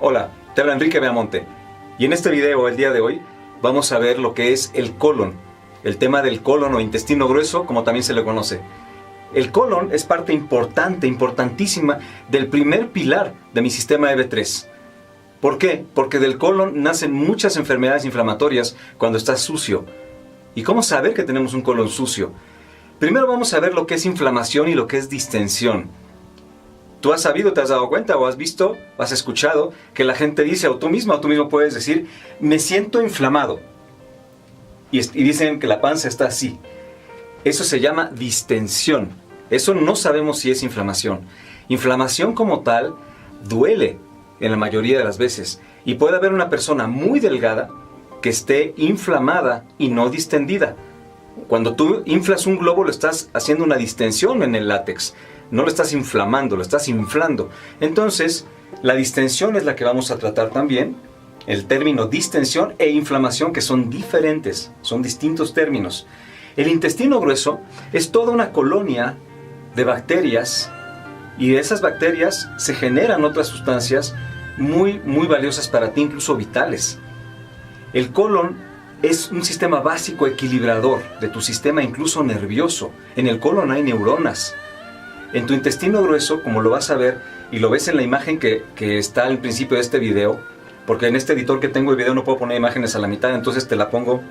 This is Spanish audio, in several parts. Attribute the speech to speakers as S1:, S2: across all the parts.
S1: Hola, te habla Enrique Beamonte y en este video, el día de hoy, vamos a ver lo que es el colon, el tema del colon o intestino grueso, como también se le conoce. El colon es parte importante, importantísima del primer pilar de mi sistema EB3. ¿Por qué? Porque del colon nacen muchas enfermedades inflamatorias cuando está sucio. ¿Y cómo saber que tenemos un colon sucio? Primero vamos a ver lo que es inflamación y lo que es distensión. Tú has sabido, te has dado cuenta o has visto, o has escuchado que la gente dice, o tú mismo puedes decir, me siento inflamado. Y dicen que la panza está así. Eso se llama distensión. Eso no sabemos si es inflamación. Inflamación como tal duele en la mayoría de las veces. Y puede haber una persona muy delgada que esté inflamada y no distendida. Cuando tú inflas un globo, lo estás haciendo una distensión en el látex. No lo estás inflamando, lo estás inflando. Entonces, la distensión es la que vamos a tratar también. El término distensión e inflamación, que son diferentes, son distintos términos. El intestino grueso es toda una colonia de bacterias, y de esas bacterias se generan otras sustancias muy valiosas para ti, incluso vitales. El colon es un sistema básico equilibrador de tu sistema, incluso nervioso. En el colon hay neuronas. En tu intestino grueso, como lo vas a ver, y lo ves en la imagen que está al principio de este video, porque en este editor que tengo el video no puedo poner imágenes a la mitad, entonces te la pongo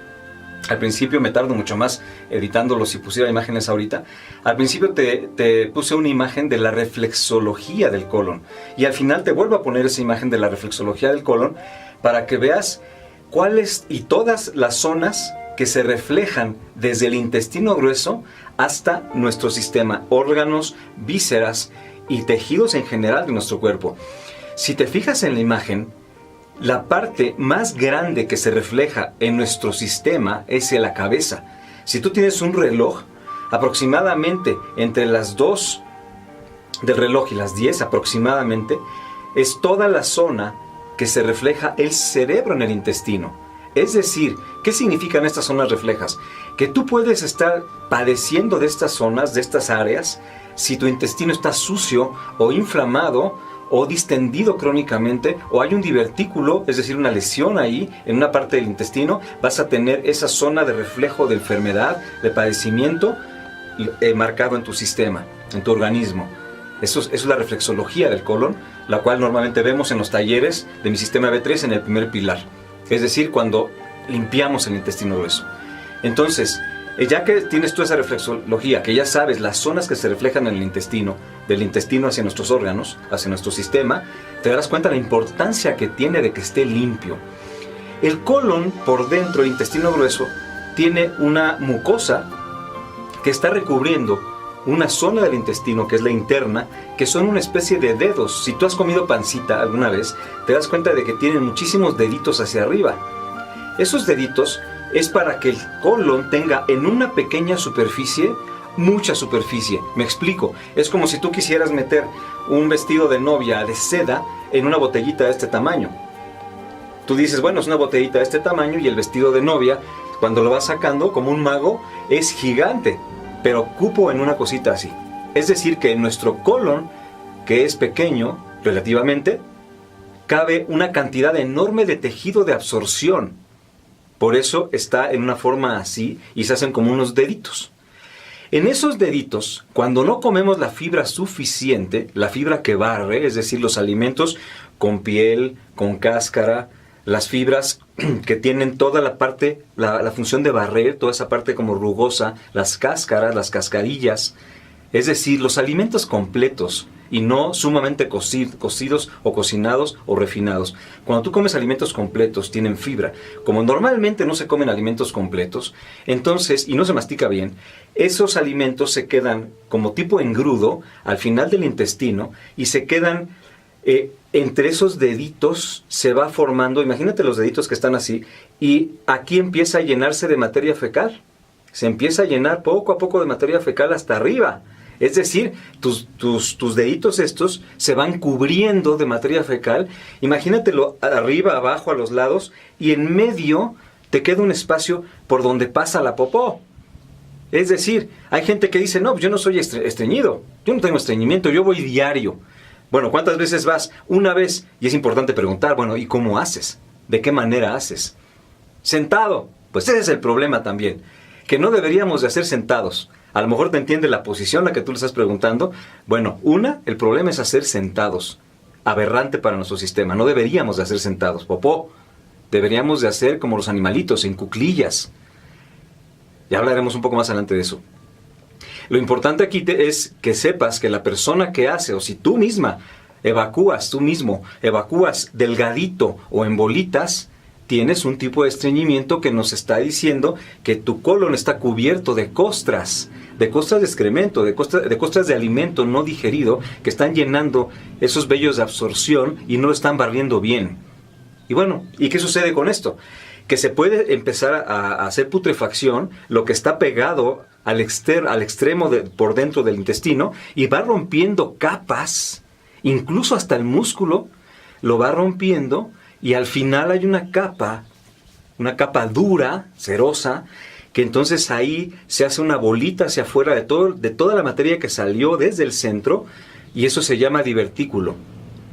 S1: al principio. Me tardo mucho más editándolo si pusiera imágenes ahorita. Al principio te puse una imagen de la reflexología del colon, y al final te vuelvo a poner esa imagen de la reflexología del colon para que veas cuáles y todas las zonas que se reflejan desde el intestino grueso hasta nuestro sistema, órganos, vísceras y tejidos en general de nuestro cuerpo. Si te fijas en la imagen, la parte más grande que se refleja en nuestro sistema es en la cabeza. Si tú tienes un reloj, aproximadamente entre las 2 del reloj y las 10 aproximadamente, es toda la zona que se refleja el cerebro en el intestino. Es decir, ¿qué significan estas zonas reflejas? Que tú puedes estar padeciendo de estas zonas, de estas áreas, si tu intestino está sucio o inflamado o distendido crónicamente, o hay un divertículo, es decir, una lesión ahí en una parte del intestino, vas a tener esa zona de reflejo de enfermedad, de padecimiento marcado en tu sistema, en tu organismo. Eso es la reflexología del colon, la cual normalmente vemos en los talleres de mi sistema B3 en el primer pilar. Es decir, cuando limpiamos el intestino grueso. Entonces, ya que tienes tú esa reflexología, que ya sabes las zonas que se reflejan en el intestino, del intestino hacia nuestros órganos, hacia nuestro sistema, te darás cuenta de la importancia que tiene de que esté limpio. El colon, por dentro, el intestino grueso, tiene una mucosa que está recubriendo una zona del intestino, que es la interna, que son una especie de dedos. Si tú has comido pancita alguna vez, te das cuenta de que tienen muchísimos deditos hacia arriba. Esos deditos es para que el colon tenga en una pequeña superficie, mucha superficie. Me explico. Es como si tú quisieras meter un vestido de novia de seda en una botellita de este tamaño. Tú dices, bueno, es una botellita de este tamaño, y el vestido de novia, cuando lo vas sacando como un mago, es gigante. Pero cupo en una cosita así. Es decir, que en nuestro colon, que es pequeño relativamente, cabe una cantidad enorme de tejido de absorción. Por eso está en una forma así y se hacen como unos deditos. En esos deditos, cuando no comemos la fibra suficiente, la fibra que barre, es decir, los alimentos con piel, con cáscara, las fibras que tienen toda la parte, la función de barrer, toda esa parte como rugosa, las cáscaras, las cascarillas, es decir, los alimentos completos y no sumamente cocidos o cocinados o refinados. Cuando tú comes alimentos completos, tienen fibra. Como normalmente no se comen alimentos completos, entonces, y no se mastica bien, esos alimentos se quedan como tipo engrudo al final del intestino y se quedan entre esos deditos. Se va formando, imagínate los deditos que están así, y aquí empieza a llenarse de materia fecal. Se empieza a llenar poco a poco de materia fecal hasta arriba. Es decir, tus deditos estos se van cubriendo de materia fecal. Imagínatelo arriba, abajo, a los lados, y en medio te queda un espacio por donde pasa la popó. Es decir, hay gente que dice, no, yo no soy estreñido, yo no tengo estreñimiento, yo voy diario. Bueno, ¿cuántas veces vas? Una vez. Y es importante preguntar, bueno, ¿y cómo haces? ¿De qué manera haces? Sentado. Pues ese es el problema también. Que no deberíamos de hacer sentados. A lo mejor te entiende la posición a la que tú le estás preguntando. Bueno, el problema es hacer sentados. Aberrante para nuestro sistema. No deberíamos de hacer sentados. Popó. Deberíamos de hacer como los animalitos, en cuclillas. Ya hablaremos un poco más adelante de eso. Lo importante aquí es que sepas que la persona que hace, o si tú misma tú mismo evacúas delgadito o en bolitas, tienes un tipo de estreñimiento que nos está diciendo que tu colon está cubierto de costras de excremento, de costras de alimento no digerido que están llenando esos vellos de absorción y no lo están barriendo bien. Y bueno, ¿y qué sucede con esto? Que se puede empezar a hacer putrefacción, lo que está pegado al extremo por dentro del intestino, y va rompiendo capas, incluso hasta el músculo lo va rompiendo, y al final hay una capa dura, cerosa, que entonces ahí se hace una bolita hacia afuera de toda la materia que salió desde el centro, y eso se llama divertículo.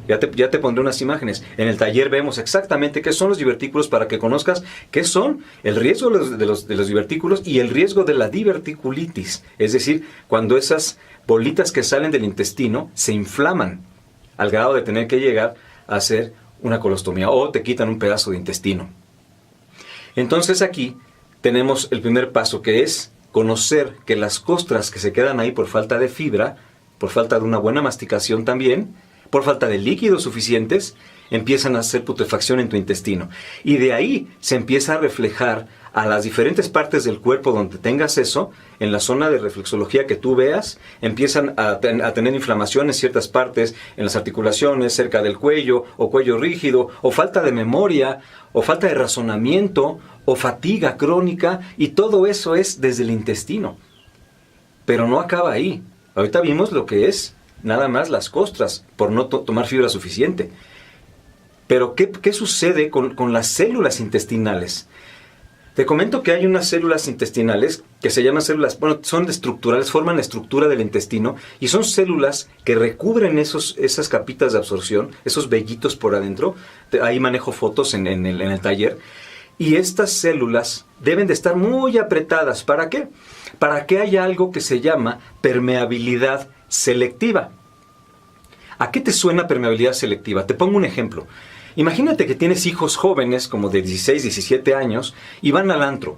S1: Ya te pondré unas imágenes. En el taller vemos exactamente qué son los divertículos para que conozcas qué son el riesgo de los divertículos y el riesgo de la diverticulitis. Es decir, cuando esas bolitas que salen del intestino se inflaman al grado de tener que llegar a hacer una colostomía o te quitan un pedazo de intestino. Entonces aquí tenemos el primer paso, que es conocer que las costras que se quedan ahí por falta de fibra, por falta de una buena masticación también, por falta de líquidos suficientes, empiezan a hacer putrefacción en tu intestino. Y de ahí se empieza a reflejar a las diferentes partes del cuerpo donde tengas eso, en la zona de reflexología que tú veas, empiezan a tener inflamación en ciertas partes, en las articulaciones, cerca del cuello, o cuello rígido, o falta de memoria, o falta de razonamiento, o fatiga crónica, y todo eso es desde el intestino. Pero no acaba ahí. Ahorita vimos lo que es nada más las costras, por no tomar fibra suficiente. Pero ¿qué sucede con las células intestinales? Te comento que hay unas células intestinales que se llaman células, son estructurales, forman la estructura del intestino, y son células que recubren esas capitas de absorción, esos vellitos por adentro. Ahí manejo fotos en el taller. Y estas células deben de estar muy apretadas. ¿Para qué? Para que haya algo que se llama permeabilidad selectiva. ¿A qué te suena permeabilidad selectiva? Te pongo un ejemplo. Imagínate que tienes hijos jóvenes como de 16, 17 años y van al antro.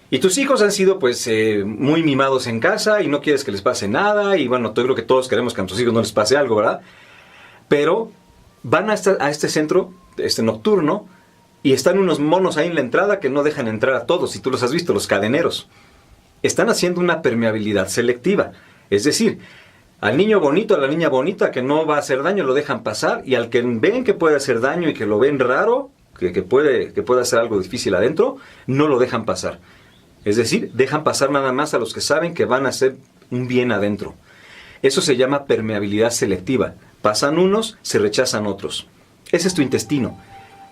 S1: Y tus hijos han sido muy mimados en casa y no quieres que les pase nada. Y bueno, yo creo que todos queremos que a nuestros hijos no les pase algo, ¿verdad? Pero van a este centro nocturno y están unos monos ahí en la entrada que no dejan entrar a todos. Y tú los has visto, los cadeneros. Están haciendo una permeabilidad selectiva. Es decir, al niño bonito, a la niña bonita que no va a hacer daño, lo dejan pasar, y al que ven que puede hacer daño y que lo ven raro, que puede hacer algo difícil adentro, no lo dejan pasar. Es decir, dejan pasar nada más a los que saben que van a hacer un bien adentro. Eso se llama permeabilidad selectiva. Pasan unos, se rechazan otros. Ese es tu intestino.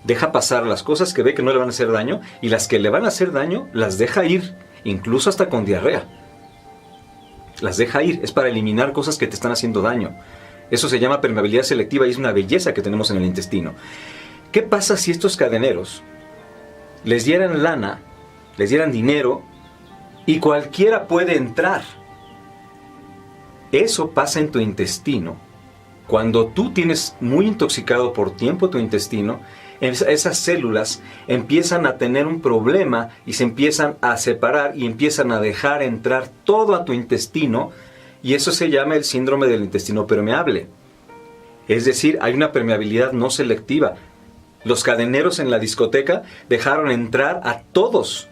S1: Deja pasar las cosas que ve que no le van a hacer daño, y las que le van a hacer daño las deja ir, incluso hasta con diarrea. Las deja ir, es para eliminar cosas que te están haciendo daño. Eso se llama permeabilidad selectiva y es una belleza que tenemos en el intestino. ¿Qué pasa si estos cadeneros les dieran lana, les dieran dinero y cualquiera puede entrar? Eso pasa en tu intestino. Cuando tú tienes muy intoxicado por tiempo tu intestino, esas células empiezan a tener un problema y se empiezan a separar y empiezan a dejar entrar todo a tu intestino, y eso se llama el síndrome del intestino permeable. Es decir, hay una permeabilidad no selectiva. Los cadeneros en la discoteca dejaron entrar a todos,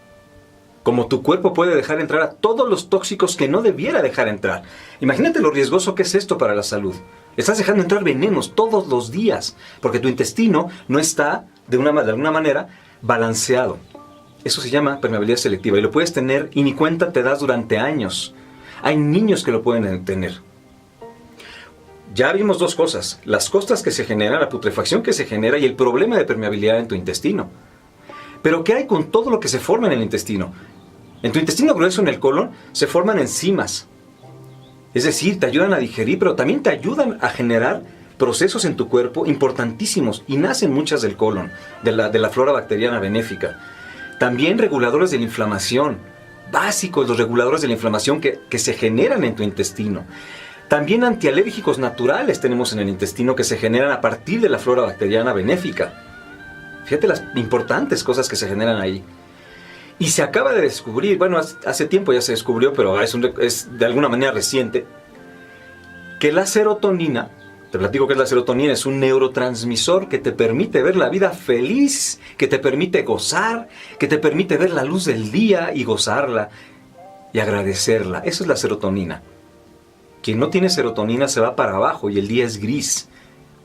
S1: como tu cuerpo puede dejar entrar a todos los tóxicos que no debiera dejar entrar. Imagínate lo riesgoso que es esto para la salud. Estás dejando entrar venenos todos los días, porque tu intestino no está de alguna manera balanceado. Eso se llama permeabilidad selectiva, y lo puedes tener y ni cuenta te das durante años. Hay niños que lo pueden tener. Ya vimos dos cosas: las costras que se generan, la putrefacción que se genera y el problema de permeabilidad en tu intestino. Pero ¿qué hay con todo lo que se forma en el intestino? En tu intestino grueso, en el colon, se forman enzimas. Es decir, te ayudan a digerir, pero también te ayudan a generar procesos en tu cuerpo importantísimos, y nacen muchas del colon, de la flora bacteriana benéfica. También reguladores de la inflamación, básicos los reguladores de la inflamación que se generan en tu intestino. También antialérgicos naturales tenemos en el intestino que se generan a partir de la flora bacteriana benéfica. Fíjate las importantes cosas que se generan ahí. Y se acaba de descubrir, bueno, hace tiempo ya se descubrió, pero es de alguna manera reciente, que la serotonina, te platico que es la serotonina, es un neurotransmisor que te permite ver la vida feliz, que te permite gozar, que te permite ver la luz del día y gozarla y agradecerla. Eso es la serotonina. Quien no tiene serotonina se va para abajo y el día es gris.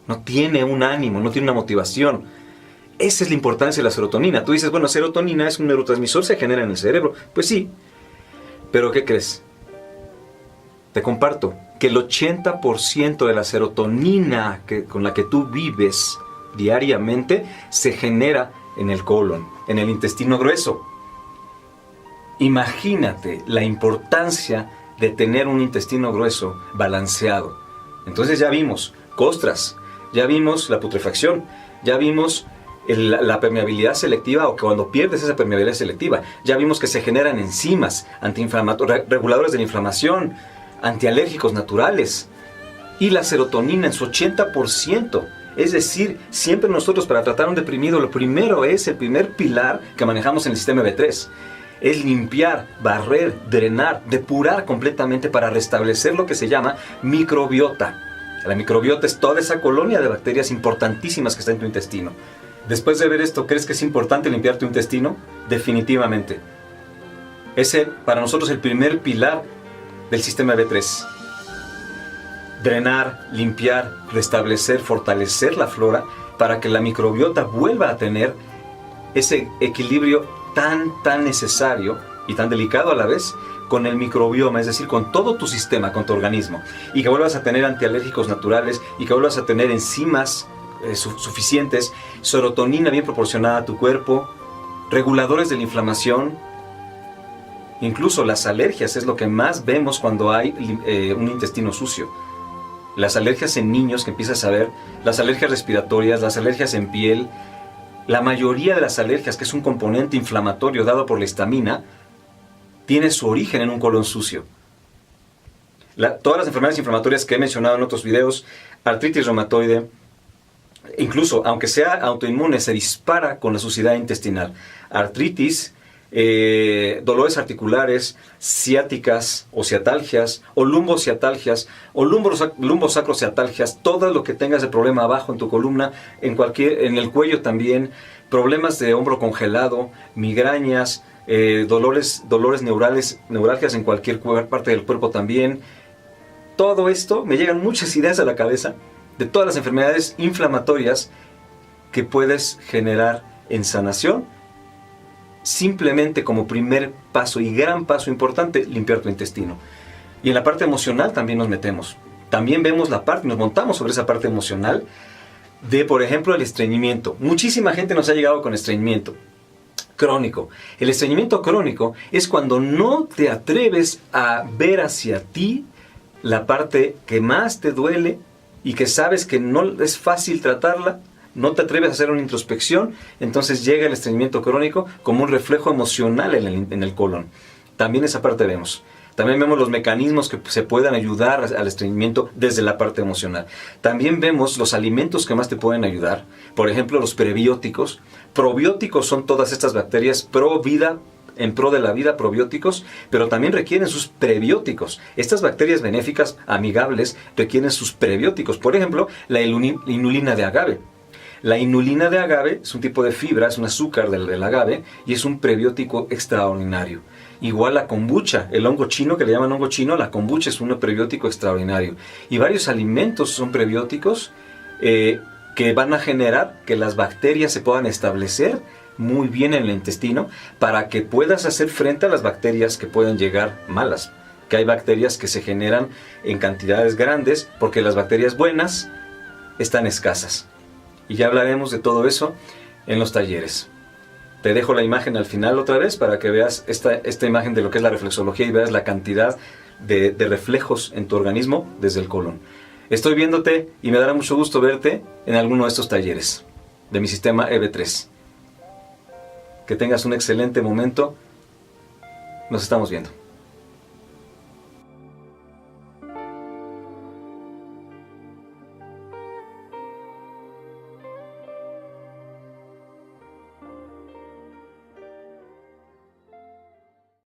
S1: No tiene un ánimo, no tiene una motivación. Esa es la importancia de la serotonina. Tú dices, bueno, serotonina es un neurotransmisor, se genera en el cerebro. Pues sí, pero ¿qué crees? Te comparto que el 80% de la serotonina con la que tú vives diariamente se genera en el colon, en el intestino grueso. Imagínate la importancia de tener un intestino grueso balanceado. Entonces ya vimos costras, ya vimos la putrefacción, ya vimos la permeabilidad selectiva, o que cuando pierdes esa permeabilidad selectiva, ya vimos que se generan enzimas antiinflamatorias, reguladores de la inflamación, antialérgicos naturales, y la serotonina en su 80%. Es decir, siempre nosotros para tratar a un deprimido, lo primero es el primer pilar que manejamos en el sistema B3. Es limpiar, barrer, drenar, depurar completamente para restablecer lo que se llama microbiota. La microbiota es toda esa colonia de bacterias importantísimas que está en tu intestino. Después de ver esto, ¿crees que es importante limpiar tu intestino? Definitivamente. Es para nosotros el primer pilar del sistema B3. Drenar, limpiar, restablecer, fortalecer la flora para que la microbiota vuelva a tener ese equilibrio tan necesario y tan delicado a la vez con el microbioma, es decir, con todo tu sistema, con tu organismo, y que vuelvas a tener antialérgicos naturales y que vuelvas a tener enzimas suficientes, serotonina bien proporcionada a tu cuerpo, reguladores de la inflamación. Incluso las alergias es lo que más vemos cuando hay un intestino sucio. Las alergias en niños que empiezas a ver, las alergias respiratorias, las alergias en piel. La mayoría de las alergias, que es un componente inflamatorio dado por la histamina, tiene su origen en un colon sucio. Todas las enfermedades inflamatorias que he mencionado en otros videos, artritis reumatoide, incluso aunque sea autoinmune, se dispara con la suciedad intestinal. Artritis, dolores articulares, ciáticas o ciatalgias, o lumbociatalgias, o lumbosacrociatalgias, todo lo que tengas de problema abajo en tu columna, en el cuello también, problemas de hombro congelado, migrañas, dolores neuralgias en cualquier parte del cuerpo también. Todo esto, me llegan muchas ideas a la cabeza de todas las enfermedades inflamatorias que puedes generar en sanación. Simplemente como primer paso y gran paso importante, limpiar tu intestino. Y en la parte emocional también nos metemos. También vemos nos montamos sobre esa parte emocional de, por ejemplo, el estreñimiento. Muchísima gente nos ha llegado con estreñimiento crónico. El estreñimiento crónico es cuando no te atreves a ver hacia ti la parte que más te duele y que sabes que no es fácil tratarla. No te atreves a hacer una introspección, entonces llega el estreñimiento crónico como un reflejo emocional en el colon. También esa parte vemos. También vemos los mecanismos que se puedan ayudar al estreñimiento desde la parte emocional. También vemos los alimentos que más te pueden ayudar. Por ejemplo, los prebióticos. Probióticos son todas estas bacterias pro vida, en pro de la vida, probióticos, pero también requieren sus prebióticos. Estas bacterias benéficas, amigables, requieren sus prebióticos. Por ejemplo, la inulina de agave. La inulina de agave es un tipo de fibra, es un azúcar del agave y es un prebiótico extraordinario. Igual la kombucha, el hongo chino, que le llaman hongo chino, la kombucha es un prebiótico extraordinario. Y varios alimentos son prebióticos que van a generar que las bacterias se puedan establecer muy bien en el intestino para que puedas hacer frente a las bacterias que pueden llegar malas. Que hay bacterias que se generan en cantidades grandes porque las bacterias buenas están escasas. Y ya hablaremos de todo eso en los talleres. Te dejo la imagen al final otra vez para que veas esta imagen de lo que es la reflexología y veas la cantidad de reflejos en tu organismo desde el colon. Estoy viéndote y me dará mucho gusto verte en alguno de estos talleres de mi sistema EB3. Que tengas un excelente momento. Nos estamos viendo.